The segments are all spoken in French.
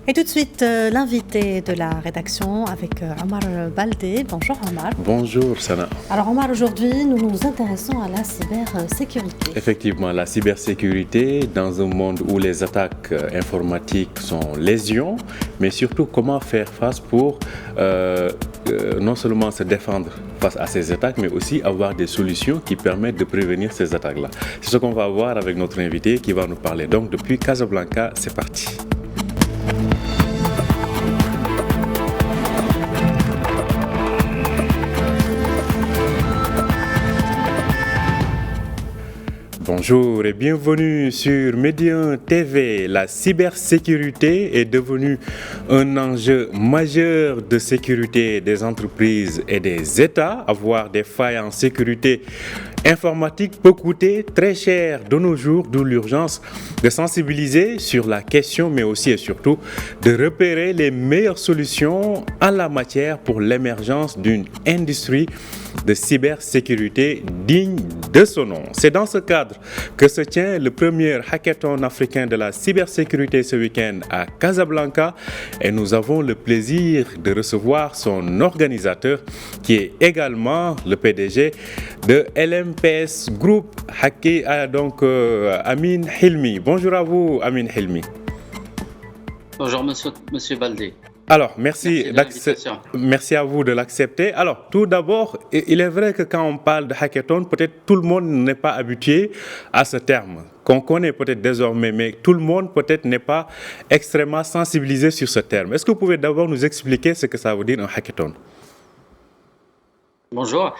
Et tout de suite, l'invité de la rédaction avec Omar Baldé. Bonjour Omar. Bonjour Sana. Alors Omar, aujourd'hui, nous nous intéressons à la cybersécurité. Effectivement, la cybersécurité dans un monde où les attaques informatiques sont légion, mais surtout comment faire face pour non seulement se défendre face à ces attaques, mais aussi avoir des solutions qui permettent de prévenir ces attaques-là. C'est ce qu'on va voir avec notre invité qui va nous parler. Donc depuis Casablanca, c'est parti. Bonjour et bienvenue sur Médian TV. La cybersécurité est devenue un enjeu majeur de sécurité des entreprises et des États. Avoir des failles en sécurité informatique peut coûter très cher de nos jours, d'où l'urgence de sensibiliser sur la question, mais aussi et surtout de repérer les meilleures solutions en la matière pour l'émergence d'une industrie de cybersécurité digne de son nom. C'est dans ce cadre que se tient le premier hackathon africain de la cybersécurité ce week-end à Casablanca et nous avons le plaisir de recevoir son organisateur qui est également le PDG de LMPS Group, Amin Hilmi. Bonjour à vous Amin Hilmi. Bonjour monsieur Baldé. Alors, merci à vous de l'accepter. Alors, tout d'abord, il est vrai que quand on parle de hackathon, peut-être tout le monde n'est pas habitué à ce terme, qu'on connaît peut-être désormais, mais tout le monde peut-être n'est pas extrêmement sensibilisé sur ce terme. Est-ce que vous pouvez d'abord nous expliquer ce que ça veut dire un hackathon? Bonjour.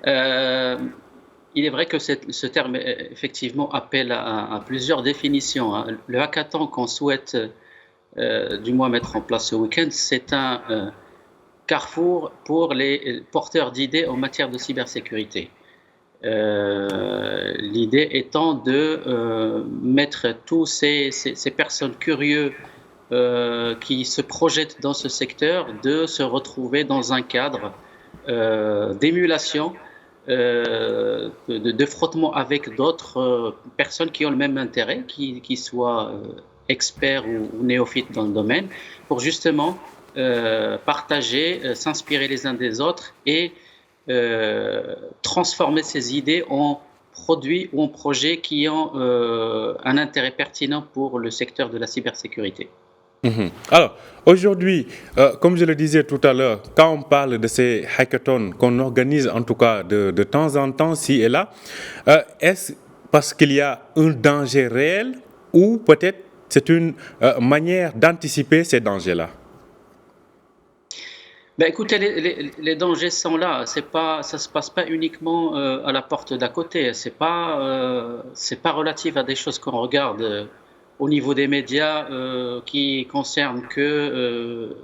Il est vrai que ce terme, effectivement, appelle à plusieurs définitions. Le hackathon qu'on souhaite du moins mettre en place ce week-end, c'est un carrefour pour les porteurs d'idées en matière de cybersécurité. L'idée étant de mettre tous ces personnes curieuses qui se projettent dans ce secteur, de se retrouver dans un cadre d'émulation, de frottement avec d'autres personnes qui ont le même intérêt, qui soient experts ou néophytes dans le domaine, pour justement partager, s'inspirer les uns des autres et transformer ces idées en produits ou en projets qui ont un intérêt pertinent pour le secteur de la cybersécurité. Alors, aujourd'hui, comme je le disais tout à l'heure, quand on parle de ces hackathons qu'on organise en tout cas de temps en temps, ci et là, est-ce parce qu'il y a un danger réel ou peut-être c'est une manière d'anticiper ces dangers-là? Écoutez, les dangers sont là. Ça ne se passe pas uniquement à la porte d'à côté. C'est pas relatif à des choses qu'on regarde au niveau des médias qui concernent que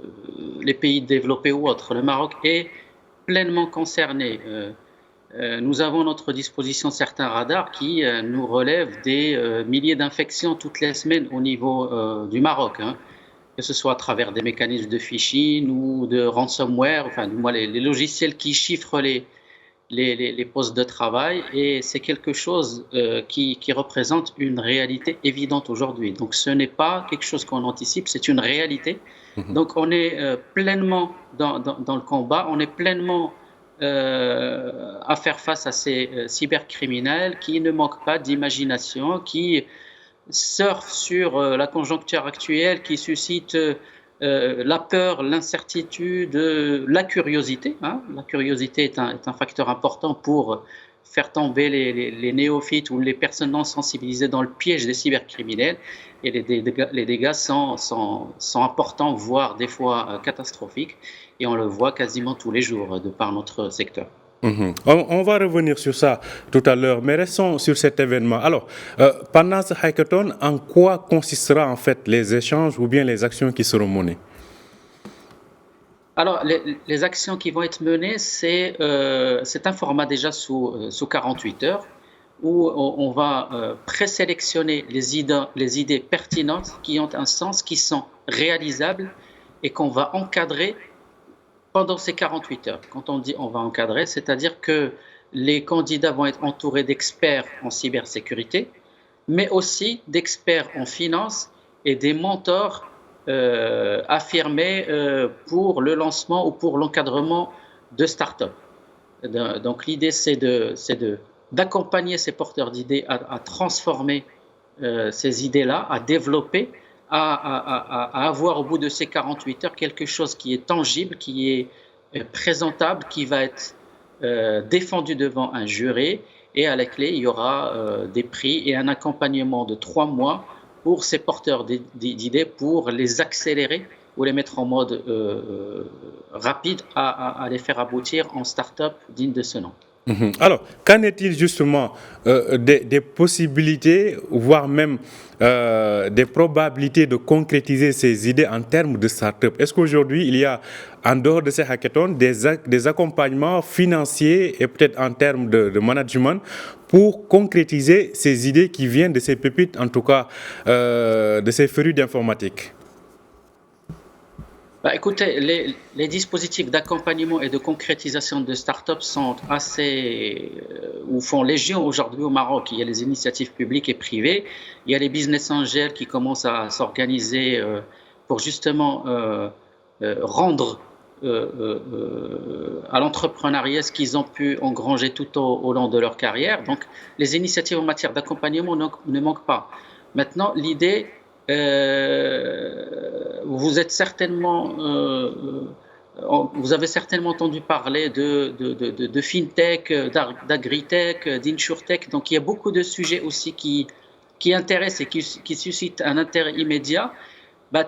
les pays développés ou autres. Le Maroc est pleinement concerné. Nous avons à notre disposition certains radars qui nous relèvent des milliers d'infections toutes les semaines au niveau du Maroc, que ce soit à travers des mécanismes de phishing ou de ransomware, enfin du moins les logiciels qui chiffrent les postes de travail, et c'est quelque chose qui représente une réalité évidente aujourd'hui. Donc ce n'est pas quelque chose qu'on anticipe, c'est une réalité. Donc on est pleinement dans le combat, on est pleinement à faire face à ces cybercriminels qui ne manquent pas d'imagination, qui surfent sur la conjoncture actuelle, qui suscitent la peur, l'incertitude, la curiosité. La curiosité est un facteur important pour faire tomber les néophytes ou les personnes non sensibilisées dans le piège des cybercriminels. Et les dégâts sont importants, voire des fois catastrophiques. Et on le voit quasiment tous les jours de par notre secteur. On va revenir sur ça tout à l'heure, mais restons sur cet événement. Alors, pendant ce hackathon, en quoi consistera en fait les échanges ou bien les actions qui seront menées? Alors, les actions qui vont être menées, c'est un format déjà sous 48 heures où on va présélectionner les idées pertinentes qui ont un sens, qui sont réalisables et qu'on va encadrer pendant ces 48 heures. Quand on dit on va encadrer, c'est-à-dire que les candidats vont être entourés d'experts en cybersécurité, mais aussi d'experts en finance et des mentors affirmés pour le lancement ou pour l'encadrement de start-up. Donc l'idée, c'est d'accompagner ces porteurs d'idées à transformer ces idées-là, à développer, à avoir au bout de ces 48 heures quelque chose qui est tangible, qui est présentable, qui va être défendu devant un jury, et à la clé, il y aura des prix et un accompagnement de 3 mois pour ces porteurs d'idées, pour les accélérer ou les mettre en mode rapide à les faire aboutir en start-up digne de ce nom. Alors, qu'en est-il justement des possibilités, voire même des probabilités de concrétiser ces idées en termes de start-up? Est-ce qu'aujourd'hui, il y a, en dehors de ces hackathons, des accompagnements financiers et peut-être en termes de management pour concrétiser ces idées qui viennent de ces pépites, en tout cas de ces férus d'informatique? Écoutez, les dispositifs d'accompagnement et de concrétisation de start-up sont assez, ou font légion aujourd'hui au Maroc. Il y a les initiatives publiques et privées, il y a les business angels qui commencent à s'organiser pour justement rendre à l'entrepreneuriat ce qu'ils ont pu engranger tout au long de leur carrière. Donc, les initiatives en matière d'accompagnement ne manquent pas. Maintenant, l'idée... vous avez certainement entendu parler de fintech, d'agritech, d'insurtech. Donc il y a beaucoup de sujets aussi qui intéressent et qui suscitent un intérêt immédiat.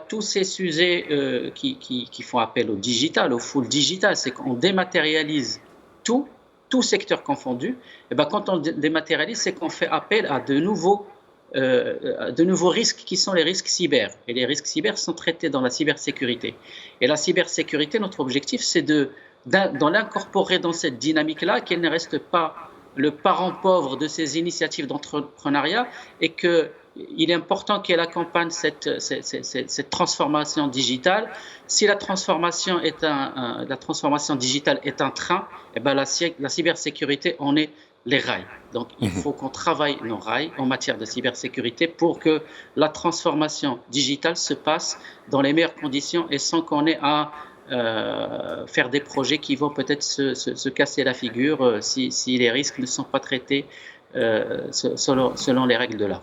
Tous ces sujets qui font appel au digital, au full digital, c'est qu'on dématérialise tout secteur confondu. Et quand on dématérialise, c'est qu'on fait appel à de nouveaux risques qui sont les risques cyber. Et les risques cyber sont traités dans la cybersécurité. Et la cybersécurité, notre objectif, c'est de l'incorporer dans cette dynamique-là, qu'elle ne reste pas le parent pauvre de ces initiatives d'entrepreneuriat, et qu'il est important qu'elle accompagne cette transformation digitale. Si la transformation digitale est un train, la cybersécurité en est les rails. Donc, il faut qu'on travaille nos rails en matière de cybersécurité pour que la transformation digitale se passe dans les meilleures conditions et sans qu'on ait à faire des projets qui vont peut-être se casser la figure si les risques ne sont pas traités selon les règles de l'art.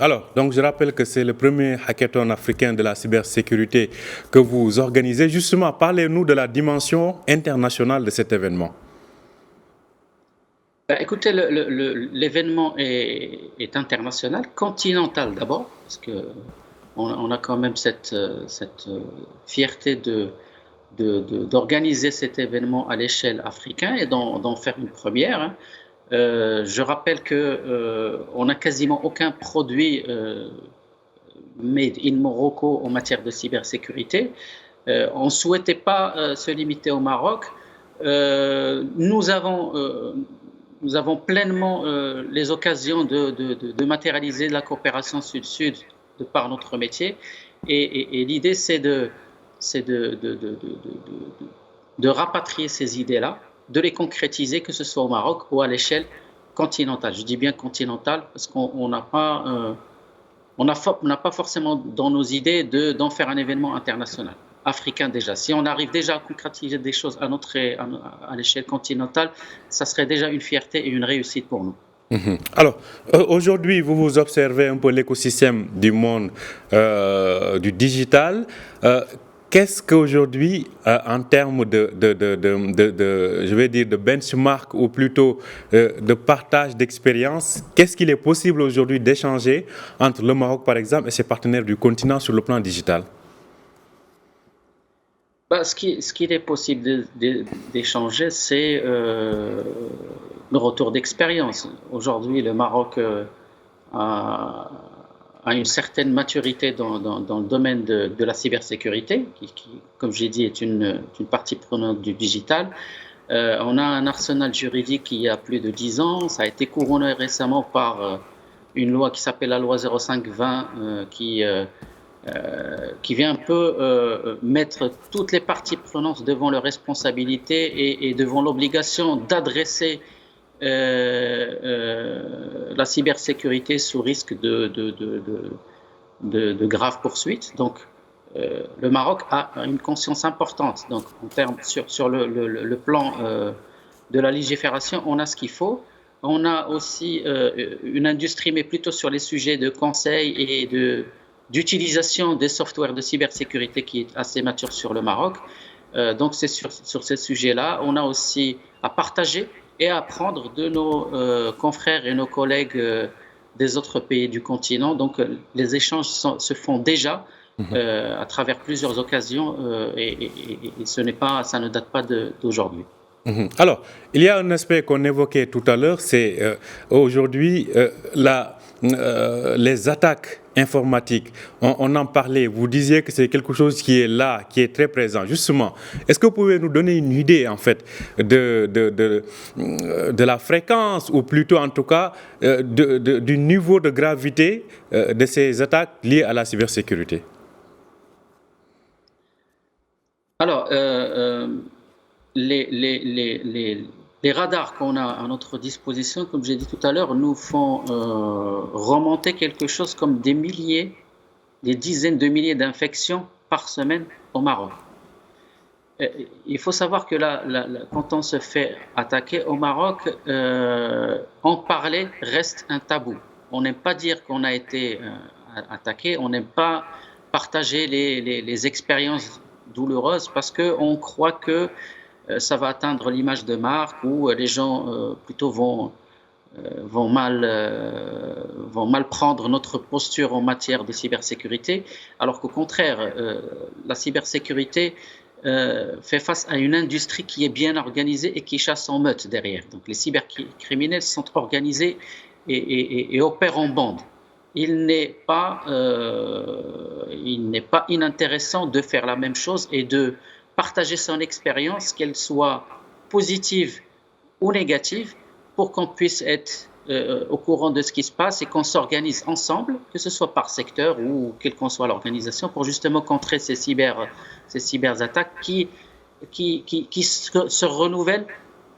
Alors, donc je rappelle que c'est le premier hackathon africain de la cybersécurité que vous organisez. Justement, parlez-nous de la dimension internationale de cet événement. Écoutez, l'événement est international, continental d'abord, parce qu'on a quand même cette fierté d'organiser cet événement à l'échelle africaine et d'en faire une première. Je rappelle qu'on n'a quasiment aucun produit made in Morocco en matière de cybersécurité. On ne souhaitait pas se limiter au Maroc. Nous avons pleinement les occasions de matérialiser la coopération sud-sud de par notre métier. Et l'idée, c'est de rapatrier ces idées-là, de les concrétiser, que ce soit au Maroc ou à l'échelle continentale. Je dis bien continentale parce qu'on n'a pas forcément dans nos idées d'en faire un événement international. Africain déjà. Si on arrive déjà à concrétiser des choses à l'échelle continentale, ça serait déjà une fierté et une réussite pour nous. Alors, aujourd'hui, vous observez un peu l'écosystème du monde du digital. Qu'est-ce qu'aujourd'hui, en termes de benchmark ou plutôt de partage d'expérience, qu'est-ce qu'il est possible aujourd'hui d'échanger entre le Maroc, par exemple, et ses partenaires du continent sur le plan digital? Ce qu'il est possible d'échanger, c'est le retour d'expérience. Aujourd'hui, le Maroc a une certaine maturité dans le domaine de la cybersécurité, qui, comme j'ai dit, est une partie prenante du digital. On a un arsenal juridique qui a plus de 10 ans. Ça a été couronné récemment par une loi qui s'appelle la loi 05-20, qui vient un peu mettre toutes les parties prenantes devant leurs responsabilités et devant l'obligation d'adresser la cybersécurité sous risque de graves poursuites. Donc, le Maroc a une conscience importante. Donc, en termes, sur le plan de la légifération, on a ce qu'il faut. On a aussi une industrie, mais plutôt sur les sujets de conseil et d'utilisation des softwares de cybersécurité qui est assez mature sur le Maroc. Donc, c'est sur ces sujets-là. On a aussi à partager et à apprendre de nos confrères et nos collègues des autres pays du continent. Donc, les échanges se font déjà à travers plusieurs occasions et ça ne date pas d'aujourd'hui. Alors, il y a un aspect qu'on évoquait tout à l'heure, c'est aujourd'hui les attaques informatiques. On en parlait, vous disiez que c'est quelque chose qui est là, qui est très présent. Justement, est-ce que vous pouvez nous donner une idée en fait de la fréquence ou plutôt en tout cas du niveau de gravité de ces attaques liées à la cybersécurité? Alors, les radars qu'on a à notre disposition, comme j'ai dit tout à l'heure, nous font remonter quelque chose comme des dizaines de milliers d'infections par semaine au Maroc. Il faut savoir que quand on se fait attaquer au Maroc, en parler reste un tabou. On n'aime pas dire qu'on a été attaqué, on n'aime pas partager les expériences douloureuses parce qu'on croit que ça va atteindre l'image de marque où les gens plutôt vont mal prendre notre posture en matière de cybersécurité, alors qu'au contraire, la cybersécurité fait face à une industrie qui est bien organisée et qui chasse en meute derrière. Donc les cybercriminels sont organisés et opèrent en bande. Il n'est pas inintéressant de faire la même chose et de partager son expérience, qu'elle soit positive ou négative, pour qu'on puisse être au courant de ce qui se passe et qu'on s'organise ensemble, que ce soit par secteur ou quelle qu'en soit l'organisation, pour justement contrer ces cyberattaques qui se renouvellent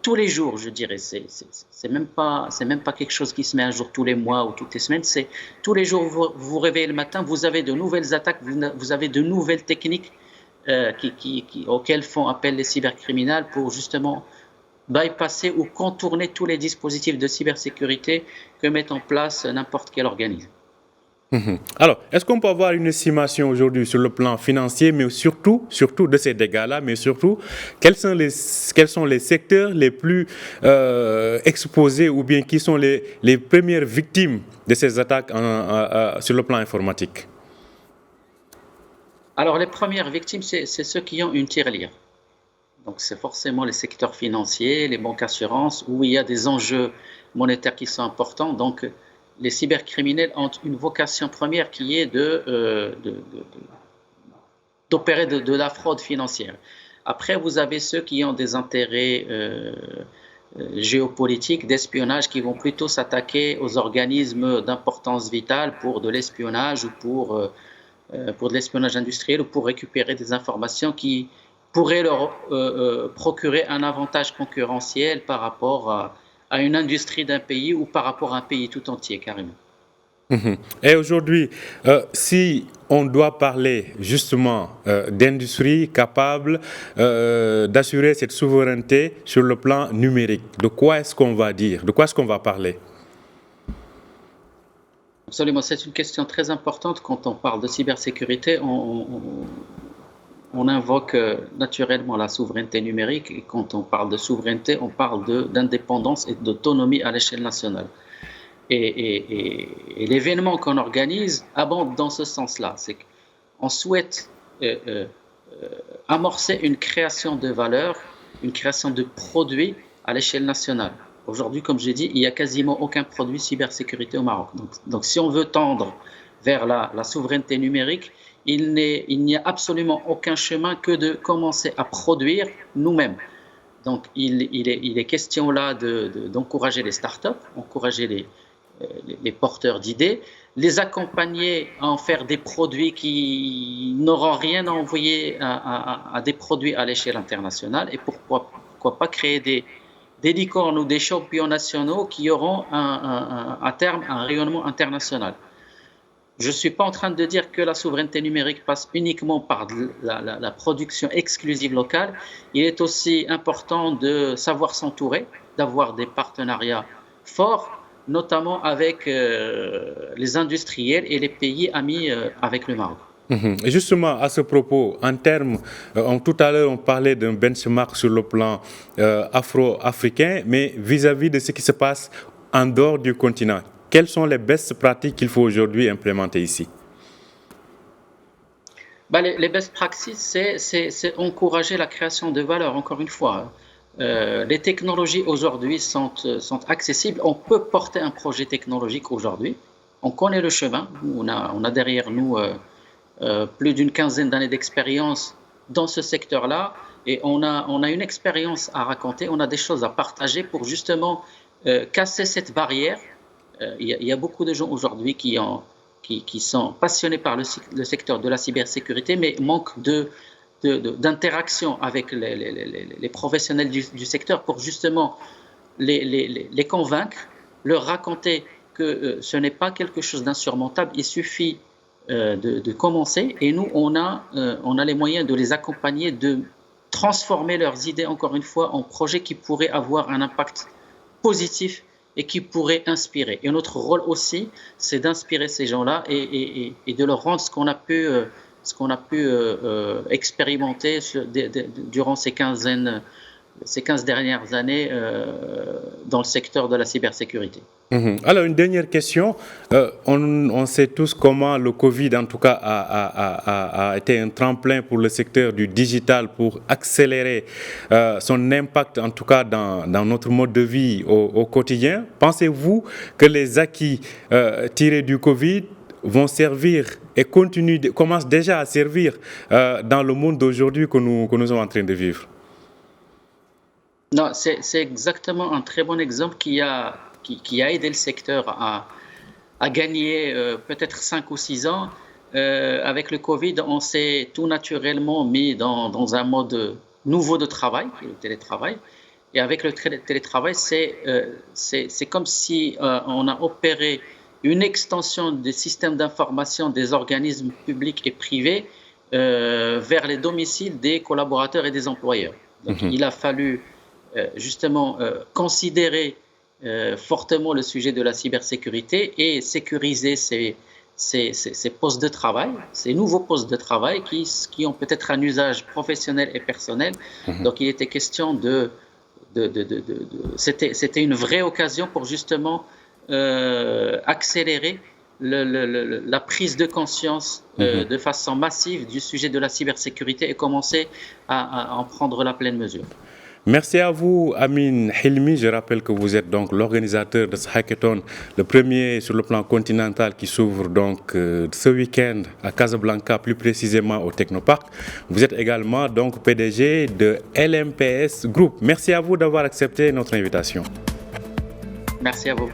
tous les jours, je dirais. C'est même pas quelque chose qui se met à jour tous les mois ou toutes les semaines. C'est tous les jours, vous vous réveillez le matin, vous avez de nouvelles attaques, vous avez de nouvelles techniques auxquelles font appel les cybercriminels pour justement bypasser ou contourner tous les dispositifs de cybersécurité que met en place n'importe quel organisme. Alors, est-ce qu'on peut avoir une estimation aujourd'hui sur le plan financier, mais surtout de ces dégâts-là, mais surtout, quels sont les secteurs les plus exposés ou bien qui sont les premières victimes de ces attaques sur le plan informatique? Alors, les premières victimes, c'est ceux qui ont une tirelire. Donc, c'est forcément les secteurs financiers, les banques assurances, où il y a des enjeux monétaires qui sont importants. Donc, les cybercriminels ont une vocation première qui est d'opérer de la fraude financière. Après, vous avez ceux qui ont des intérêts géopolitiques, d'espionnage, qui vont plutôt s'attaquer aux organismes d'importance vitale pour de l'espionnage ou pour de l'espionnage industriel ou pour récupérer des informations qui pourraient leur procurer un avantage concurrentiel par rapport à une industrie d'un pays ou par rapport à un pays tout entier, carrément. Et aujourd'hui, si on doit parler justement d'industrie capable d'assurer cette souveraineté sur le plan numérique, de quoi est-ce qu'on va dire? De quoi est-ce qu'on va parler? Absolument, c'est une question très importante. Quand on parle de cybersécurité, on invoque naturellement la souveraineté numérique, et quand on parle de souveraineté, on parle d'indépendance et d'autonomie à l'échelle nationale. Et l'événement qu'on organise abonde dans ce sens-là. C'est qu'on souhaite amorcer une création de valeur, une création de produits à l'échelle nationale. Aujourd'hui, comme j'ai dit, il n'y a quasiment aucun produit cybersécurité au Maroc. Donc si on veut tendre vers la souveraineté numérique, il n'y a absolument aucun chemin que de commencer à produire nous-mêmes. Donc il est question là d'encourager les startups, encourager les porteurs d'idées, les accompagner à en faire des produits qui n'auront rien à envoyer à des produits à l'échelle internationale, et pourquoi pas créer des licornes ou des champions nationaux qui auront à terme un rayonnement international. je ne suis pas en train de dire que la souveraineté numérique passe uniquement par la production exclusive locale. Il est aussi important de savoir s'entourer, d'avoir des partenariats forts, notamment avec les industriels et les pays amis avec le Maroc. Et justement, à ce propos, en termes, tout à l'heure, on parlait d'un benchmark sur le plan afro-africain, mais vis-à-vis de ce qui se passe en dehors du continent, quelles sont les best pratiques qu'il faut aujourd'hui implémenter ici? Les best practices, c'est encourager la création de valeur, encore une fois. Les technologies aujourd'hui sont accessibles. On peut porter un projet technologique aujourd'hui. On connaît le chemin. On a derrière nous plus d'une quinzaine d'années d'expérience dans ce secteur-là. Et on a une expérience à raconter. On a des choses à partager pour justement casser cette barrière. Il y a beaucoup de gens aujourd'hui qui sont passionnés par le secteur de la cybersécurité, mais manquent d'interaction avec les professionnels du secteur pour justement les convaincre, leur raconter que ce n'est pas quelque chose d'insurmontable, il suffit de commencer, et nous on a les moyens de les accompagner, de transformer leurs idées encore une fois en projets qui pourraient avoir un impact positif et qui pourraient inspirer. Et notre rôle aussi, c'est d'inspirer ces gens-là et de leur rendre ce qu'on a pu expérimenter durant ces 15 dernières années dans le secteur de la cybersécurité. Alors, une dernière question. On sait tous comment le Covid, en tout cas, a été un tremplin pour le secteur du digital pour accélérer son impact, en tout cas, dans notre mode de vie au quotidien. Pensez-vous que les acquis tirés du Covid vont servir et commencent déjà à servir dans le monde d'aujourd'hui que nous sommes en train de vivre? Non, c'est exactement un très bon exemple qui a aidé le secteur à gagner peut-être 5 ou 6 ans. Avec le Covid, on s'est tout naturellement mis dans un mode nouveau de travail, qui est le télétravail. Et avec le télétravail, c'est comme si on a opéré une extension des systèmes d'information des organismes publics et privés vers les domiciles des collaborateurs et des employeurs. Donc, il a fallu justement considérer fortement le sujet de la cybersécurité et sécuriser ces postes de travail, ces nouveaux postes de travail qui ont peut-être un usage professionnel et personnel. Donc il était question c'était une vraie occasion pour justement accélérer la prise de conscience de façon massive du sujet de la cybersécurité et commencer à en prendre la pleine mesure. Merci à vous, Amin Hilmi. Je rappelle que vous êtes donc l'organisateur de ce hackathon, le premier sur le plan continental qui s'ouvre donc ce week-end à Casablanca, plus précisément au Technopark. Vous êtes également donc PDG de LMPS Group. Merci à vous d'avoir accepté notre invitation. Merci à vous.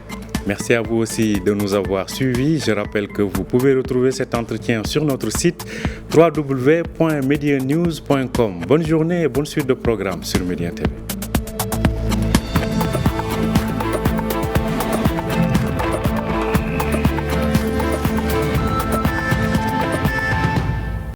Merci à vous aussi de nous avoir suivis. Je rappelle que vous pouvez retrouver cet entretien sur notre site www.medianews.com. Bonne journée et bonne suite de programmes sur Média TV.